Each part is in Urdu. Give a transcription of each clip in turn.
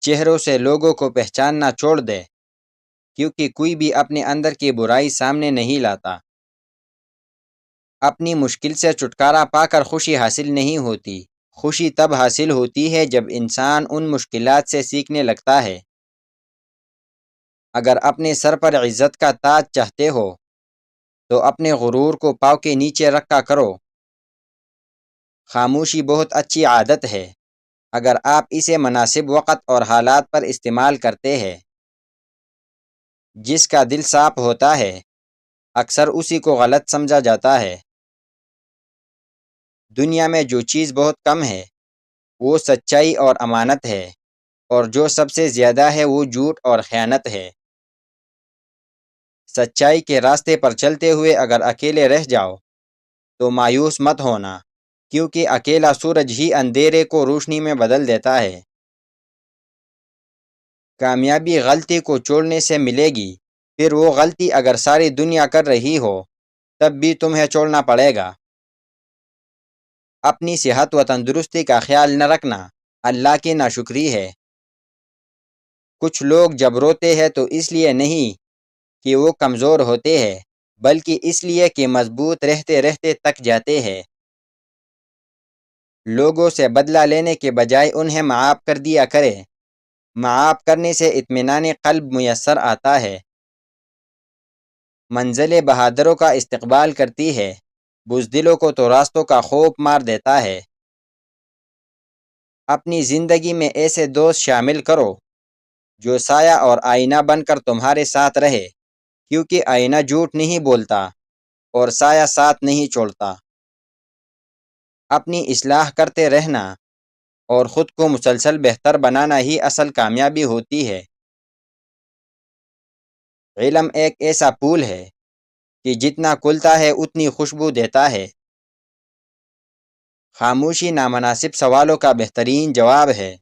چہروں سے لوگوں کو پہچاننا چھوڑ دے، کیونکہ کوئی بھی اپنے اندر کی برائی سامنے نہیں لاتا۔ اپنی مشکل سے چھٹکارا پا کر خوشی حاصل نہیں ہوتی۔ خوشی تب حاصل ہوتی ہے جب انسان ان مشکلات سے سیکھنے لگتا ہے۔ اگر اپنے سر پر عزت کا تاج چاہتے ہو تو اپنے غرور کو پاؤں کے نیچے رکھا کرو۔ خاموشی بہت اچھی عادت ہے اگر آپ اسے مناسب وقت اور حالات پر استعمال کرتے ہیں۔ جس کا دل صاف ہوتا ہے اکثر اسی کو غلط سمجھا جاتا ہے۔ دنیا میں جو چیز بہت کم ہے وہ سچائی اور امانت ہے، اور جو سب سے زیادہ ہے وہ جھوٹ اور خیانت ہے۔ سچائی کے راستے پر چلتے ہوئے اگر اکیلے رہ جاؤ تو مایوس مت ہونا، کیونکہ اکیلا سورج ہی اندھیرے کو روشنی میں بدل دیتا ہے۔ کامیابی غلطی کو چھوڑنے سے ملے گی، پھر وہ غلطی اگر ساری دنیا کر رہی ہو تب بھی تمہیں چھوڑنا پڑے گا۔ اپنی صحت و تندرستی کا خیال نہ رکھنا اللہ کی ناشکری ہے۔ کچھ لوگ جب روتے ہیں تو اس لیے نہیں کہ وہ کمزور ہوتے ہیں، بلکہ اس لیے کہ مضبوط رہتے رہتے تک جاتے ہیں۔ لوگوں سے بدلہ لینے کے بجائے انہیں معاف کر دیا کرے۔ معاف کرنے سے اطمینان قلب میسر آتا ہے۔ منزلیں بہادروں کا استقبال کرتی ہے، بزدلوں کو تو راستوں کا خوف مار دیتا ہے۔ اپنی زندگی میں ایسے دوست شامل کرو جو سایہ اور آئینہ بن کر تمہارے ساتھ رہے، کیونکہ آئینہ جھوٹ نہیں بولتا اور سایہ ساتھ نہیں چھوڑتا۔ اپنی اصلاح کرتے رہنا اور خود کو مسلسل بہتر بنانا ہی اصل کامیابی ہوتی ہے۔ علم ایک ایسا پھول ہے کہ جتنا کھلتا ہے اتنی خوشبو دیتا ہے۔ خاموشی نامناسب سوالوں کا بہترین جواب ہے،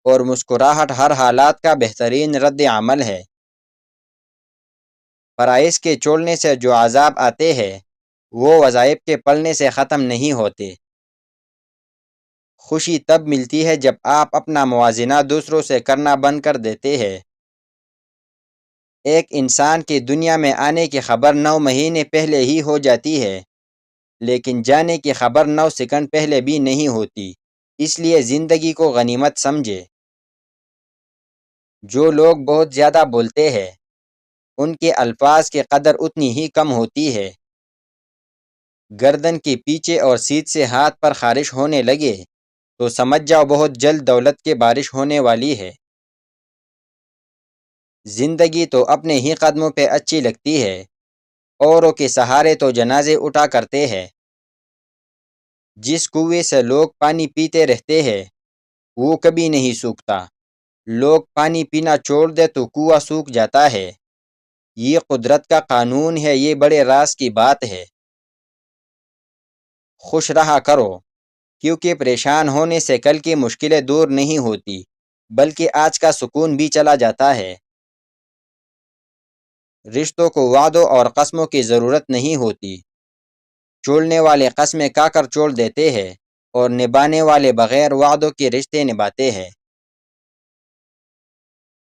اور مسکراہٹ ہر حالات کا بہترین رد عمل ہے۔ فرائض کے چھوڑنے سے جو عذاب آتے ہیں وہ وظائف کے پڑھنے سے ختم نہیں ہوتے۔ خوشی تب ملتی ہے جب آپ اپنا موازنہ دوسروں سے کرنا بند کر دیتے ہیں۔ ایک انسان کی دنیا میں آنے کی خبر 9 مہینے پہلے ہی ہو جاتی ہے، لیکن جانے کی خبر 9 سیکنڈ پہلے بھی نہیں ہوتی۔ اس لیے زندگی کو غنیمت سمجھے۔ جو لوگ بہت زیادہ بولتے ہیں ان کے الفاظ کی قدر اتنی ہی کم ہوتی ہے۔ گردن کے پیچھے اور سیٹ سے ہاتھ پر خارش ہونے لگے تو سمجھ جاؤ بہت جلد دولت کی بارش ہونے والی ہے۔ زندگی تو اپنے ہی قدموں پہ اچھی لگتی ہے، اوروں کے سہارے تو جنازے اٹھا کرتے ہیں۔ جس کنویں سے لوگ پانی پیتے رہتے ہیں وہ کبھی نہیں سوکھتا۔ لوگ پانی پینا چھوڑ دے تو کنواں سوکھ جاتا ہے۔ یہ قدرت کا قانون ہے، یہ بڑے راز کی بات ہے۔ خوش رہا کرو، کیونکہ پریشان ہونے سے کل کی مشکلیں دور نہیں ہوتی، بلکہ آج کا سکون بھی چلا جاتا ہے۔ رشتوں کو وعدوں اور قسموں کی ضرورت نہیں ہوتی۔ چھوڑنے والے قسمیں کھا کر چھوڑ دیتے ہیں، اور نبھانے والے بغیر وعدوں کے رشتے نبھاتے ہیں۔